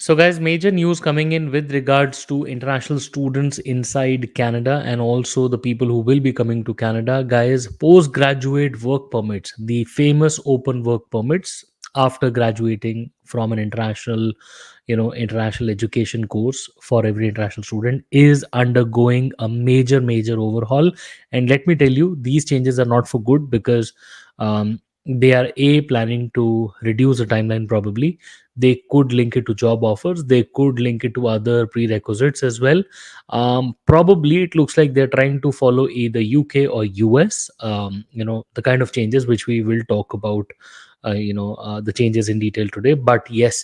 So, guys, major news coming in with regards to international students inside Canada and also the people who will be coming to Canada. Guys, postgraduate work permits, the famous open work permits after graduating from an international, international education course for every international student is undergoing a major overhaul. And let me tell you, these changes are not for good because they are planning to reduce the timeline probably. They could link it to job offers, they could link it to other prerequisites as well. Probably it looks like they're trying to follow either UK or US, the kind of changes which we will talk about, the changes in detail today. But yes,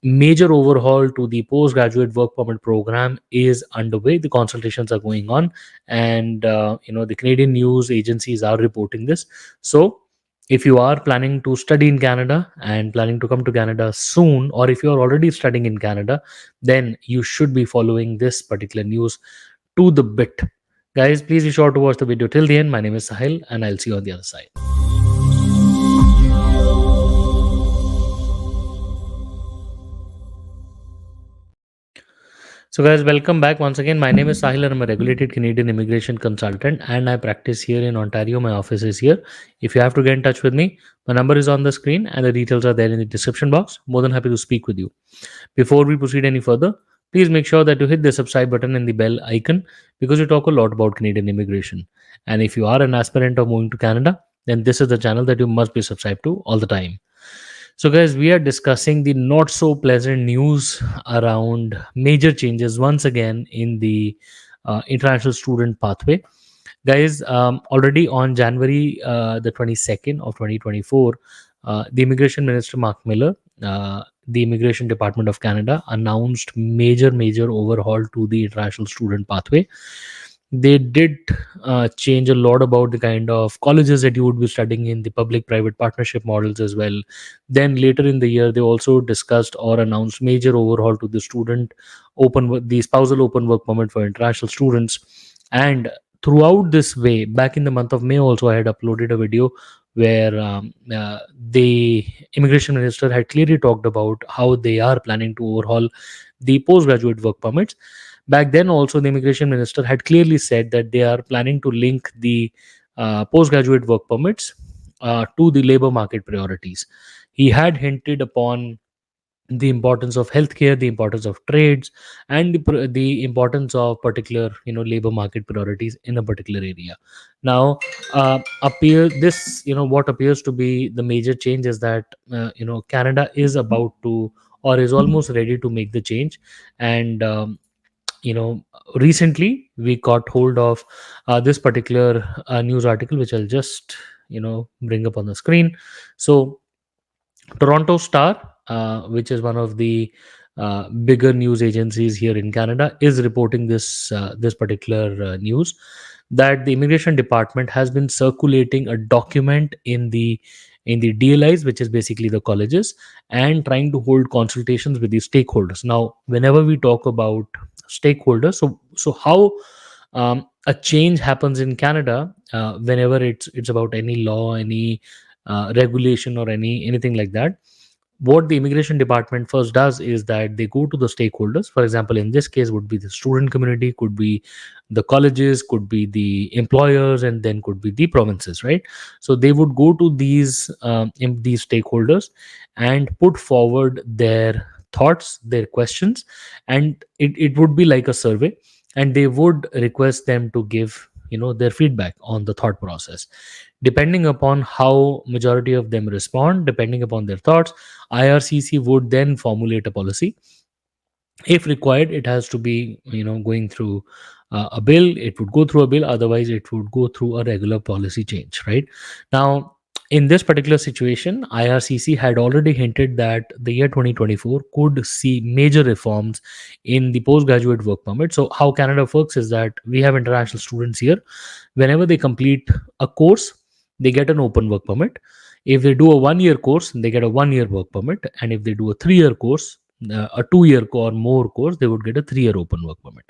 major overhaul to the postgraduate work permit program is underway. The consultations are going on, and the Canadian news agencies are reporting this. So if you are planning to study in Canada and planning to come to Canada soon, or if you are already studying in Canada, then you should be following this particular news to the bit. Guys, please be sure to watch the video till the end. My name is Sahil, and I'll see you on the other side. So, guys, welcome back once again. My name is Sahil, and I'm a regulated Canadian immigration consultant, and I practice here in Ontario. My office is here. If you have to get in touch with me, my number is on the screen, and the details are there in the description box. More than happy to speak with you. Before we proceed any further, please make sure that you hit the subscribe button and the bell icon because we talk a lot about Canadian immigration. And if you are an aspirant of moving to Canada, then this is the channel that you must be subscribed to all the time. So, guys, we are discussing the not so pleasant news around major changes once again in the international student pathway. Guys, already on January the 22nd of 2024, the Immigration Minister Mark Miller, the Immigration Department of Canada, announced major overhaul to the international student pathway. They did change a lot about the kind of colleges that you would be studying in, the public private partnership models as well. Then later in the year, they also discussed or announced major overhaul to the the spousal open work permit for international students. And throughout this way, back in the month of May also, I had uploaded a video where the immigration minister had clearly talked about how they are planning to overhaul the postgraduate work permits. Back then also, the immigration minister had clearly said that they are planning to link the postgraduate work permits to the labor market priorities. He had hinted upon the importance of healthcare, the importance of trades, and the importance of particular labor market priorities in a particular area. Now, appear this what appears to be the major change is that Canada is about to or is almost ready to make the change. And you know recently we got hold of this particular news article, which I'll just bring up on the screen. So Toronto Star, which is one of the bigger news agencies here in Canada, is reporting this particular news that the immigration department has been circulating a document in the DLIs, which is basically the colleges, and trying to hold consultations with the stakeholders. Now, whenever we talk about stakeholders, so how a change happens in Canada, whenever it's about any law, any regulation, or anything like that. What the immigration department first does is that they go to the stakeholders. For example, in this case would be the student community, could be the colleges, could be the employers, and then could be the provinces, right? So they would go to these stakeholders and put forward their thoughts, their questions, and it would be like a survey, and they would request them to give their feedback on the thought process. Depending upon how majority of them respond, depending upon their thoughts, IRCC would then formulate a policy. If required, it has to be going through a bill. It would go through a bill, otherwise it would go through a regular policy change, right? Now, in this particular situation, IRCC had already hinted that the year 2024 could see major reforms in the postgraduate work permit. So how Canada works is that we have international students here. Whenever they complete a course, they get an open work permit. If they do a 1 year course, they get a 1 year work permit. And if they do a 3 year course, a 2 year or more course, they would get a 3 year open work permit.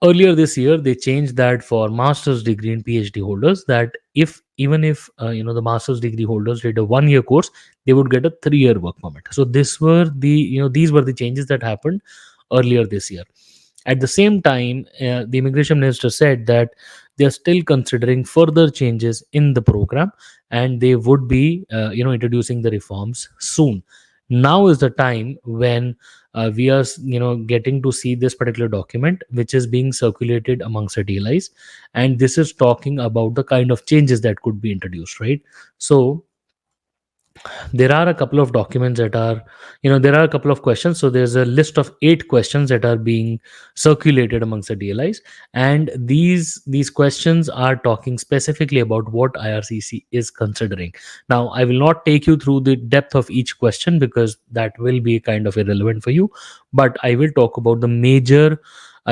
Earlier this year, they changed that for master's degree and PhD holders, that if even if the master's degree holders did a 1 year course, they would get a 3-year work permit. So these were the changes that happened earlier this year. At the same time, the immigration minister said that they are still considering further changes in the program, and they would be introducing the reforms soon. Now is the time when we are getting to see this particular document, which is being circulated amongst the DLIs, and this is talking about the kind of changes that could be introduced, right? So there are a couple of documents that are, there are a couple of questions. So there's a list of 8 questions that are being circulated amongst the DLIs, and these questions are talking specifically about what IRCC is considering. Now I will not take you through the depth of each question because that will be kind of irrelevant for you, but I will talk about the major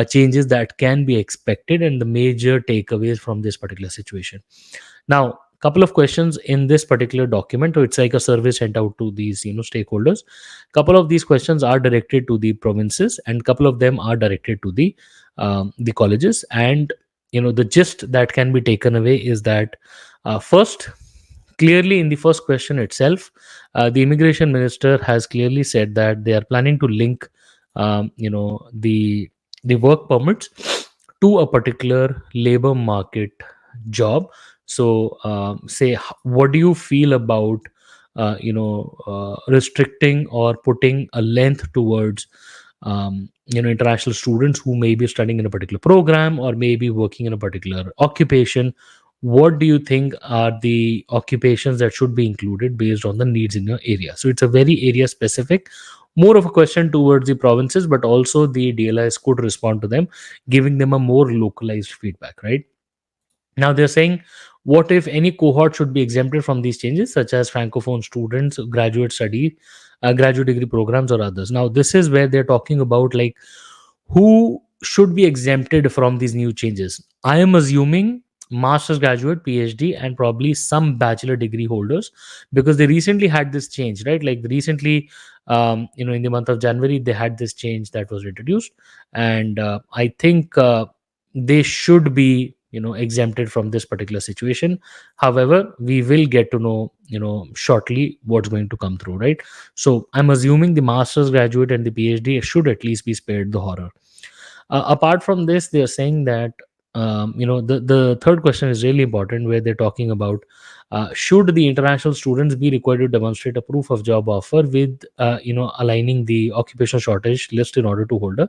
changes that can be expected and the major takeaways from this particular situation. Now, couple of questions in this particular document. So it's like a survey sent out to these stakeholders. Couple of these questions are directed to the provinces, and couple of them are directed to the colleges. And the gist that can be taken away is that first, clearly in the first question itself, the immigration minister has clearly said that they are planning to link the work permits to a particular labor market job. So say what do you feel about restricting or putting a length towards international students who may be studying in a particular program or may be working in a particular occupation? What do you think are the occupations that should be included based on the needs in your area? So it's a very area specific, more of a question towards the provinces, but also the DLIs could respond to them, giving them a more localized feedback, right? Now they're saying, what if any cohort should be exempted from these changes, such as francophone students, graduate degree programs, or others? Now this is where they're talking about like who should be exempted from these new changes. I am assuming master's graduate, PhD, and probably some bachelor degree holders, because they recently had this change, right? Like recently, in the month of January, they had this change that was introduced, and I think they should be exempted from this particular situation. However, we will get to know shortly what's going to come through, right? So I'm assuming the master's graduate and the PhD should at least be spared the horror. Apart from this, they are saying that the third question is really important, where they're talking about should the international students be required to demonstrate a proof of job offer with aligning the occupational shortage list in order to hold a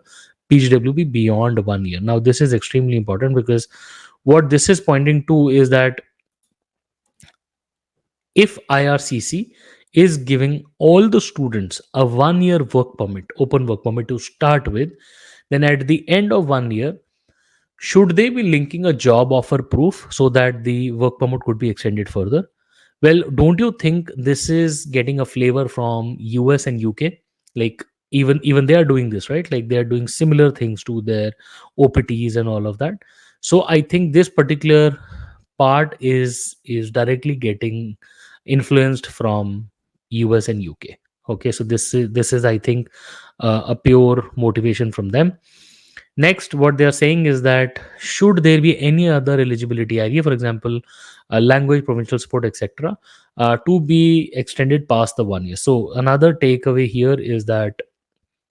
PGWP beyond 1 year. Now this is extremely important because what this is pointing to is that if IRCC is giving all the students a 1 year work permit, open work permit to start with, then at the end of 1 year, should they be linking a job offer proof so that the work permit could be extended further? Well, don't you think this is getting a flavor from US and UK? Like even they are doing this, right? Like they are doing similar things to their OPTs and all of that. So I think this particular part is directly getting influenced from US and UK. Okay, so this is I think a pure motivation from them. Next, what they are saying is that should there be any other eligibility area, for example, language, provincial support, etc., to be extended past the 1 year. So another takeaway here is that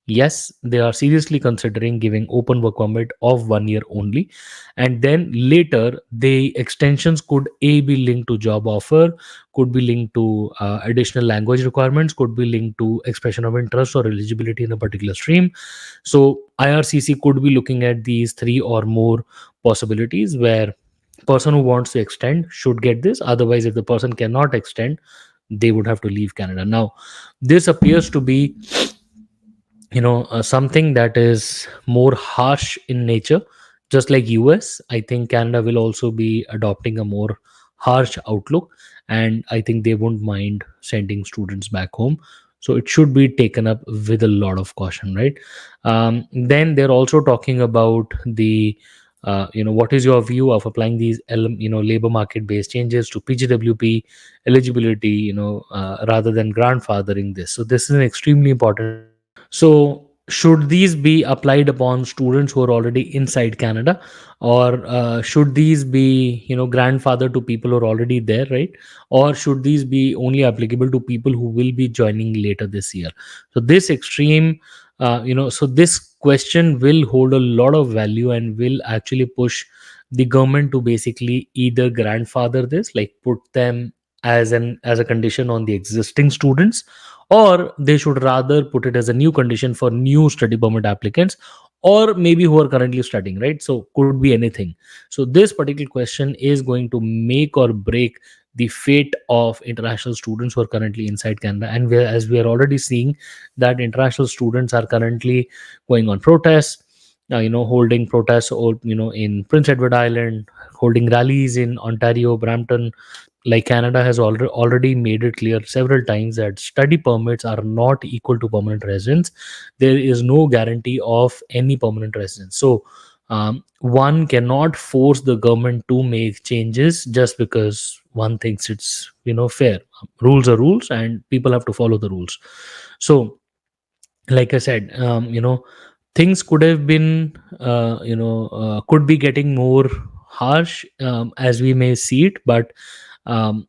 yes, they are seriously considering giving open work permit of 1 year only, and then later the extensions could be linked to job offer, could be linked to additional language requirements, could be linked to expression of interest or eligibility in a particular stream. So IRCC could be looking at these 3 or more possibilities where person who wants to extend should get this. Otherwise, if the person cannot extend, they would have to leave Canada. Now this appears to be something that is more harsh in nature. Just like US, I think Canada will also be adopting a more harsh outlook, and I think they won't mind sending students back home. So it should be taken up with a lot of caution, right? Then they're also talking about the what is your view of applying these labor market based changes to PGWP eligibility, rather than grandfathering this. So this is an extremely important point. So should these be applied upon students who are already inside Canada, or should these be, grandfather to people who are already there, right? Or should these be only applicable to people who will be joining later this year? So this extreme, so this question will hold a lot of value and will actually push the government to basically either grandfather this, like put them as a condition on the existing students, or they should rather put it as a new condition for new study permit applicants, or maybe who are currently studying, right? So could be anything. So this particular question is going to make or break the fate of international students who are currently inside Canada. And as we are already seeing that international students are currently going on protests, holding protests, or in Prince Edward Island, holding rallies in Ontario, Brampton. Like, Canada has already made it clear several times that study permits are not equal to permanent residence. There is no guarantee of any permanent residence. So one cannot force the government to make changes just because one thinks it's fair. Rules are rules, and people have to follow the rules. So, like I said, things could have been, could be getting more harsh, as we may see it, but um,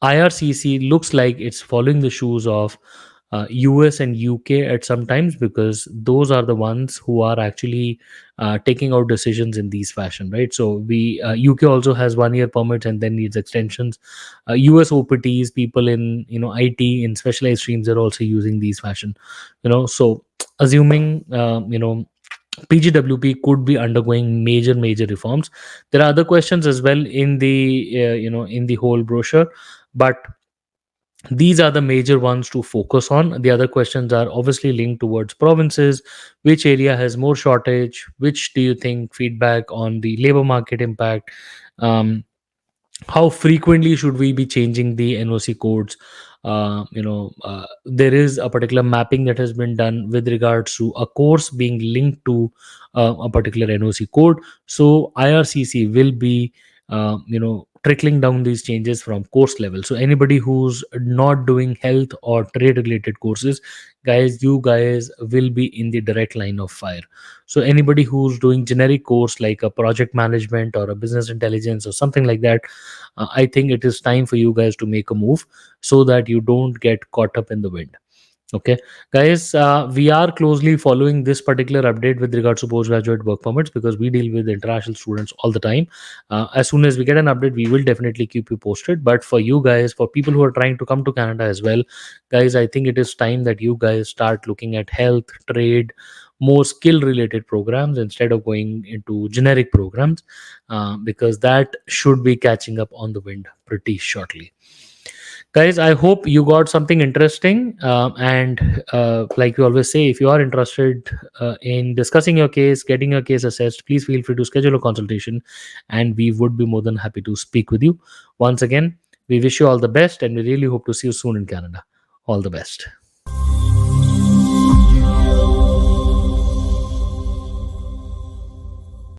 IRCC looks like it's following the shoes of US and UK at some times, because those are the ones who are actually taking out decisions in these fashion, right? So we UK also has 1 year permits and then needs extensions. US OPTs, people in IT in specialized streams, are also using these fashion. So assuming PGWP could be undergoing major reforms. There are other questions as well in the in the whole brochure, but these are the major ones to focus on. The other questions are obviously linked towards provinces, which area has more shortage, which do you think feedback on the labor market impact, um, how frequently should we be changing the NOC codes. There is a particular mapping that has been done with regards to a course being linked to a particular NOC code. So IRCC will be trickling down these changes from course level. So anybody who's not doing health or trade related courses, guys, you guys will be in the direct line of fire. So anybody who's doing generic course like a project management or a business intelligence or something like that, I think it is time for you guys to make a move so that you don't get caught up in the wind. Okay, guys, we are closely following this particular update with regards to postgraduate work permits, because we deal with international students all the time. As soon as we get an update, we will definitely keep you posted. But for you guys, for people who are trying to come to Canada as well, guys, I think it is time that you guys start looking at health, trade, more skill related programs instead of going into generic programs, because that should be catching up on the wind pretty shortly. Guys, I hope you got something interesting. And like we always say, if you are interested in discussing your case, getting your case assessed, please feel free to schedule a consultation, and we would be more than happy to speak with you. Once again, we wish you all the best, and we really hope to see you soon in Canada. All the best.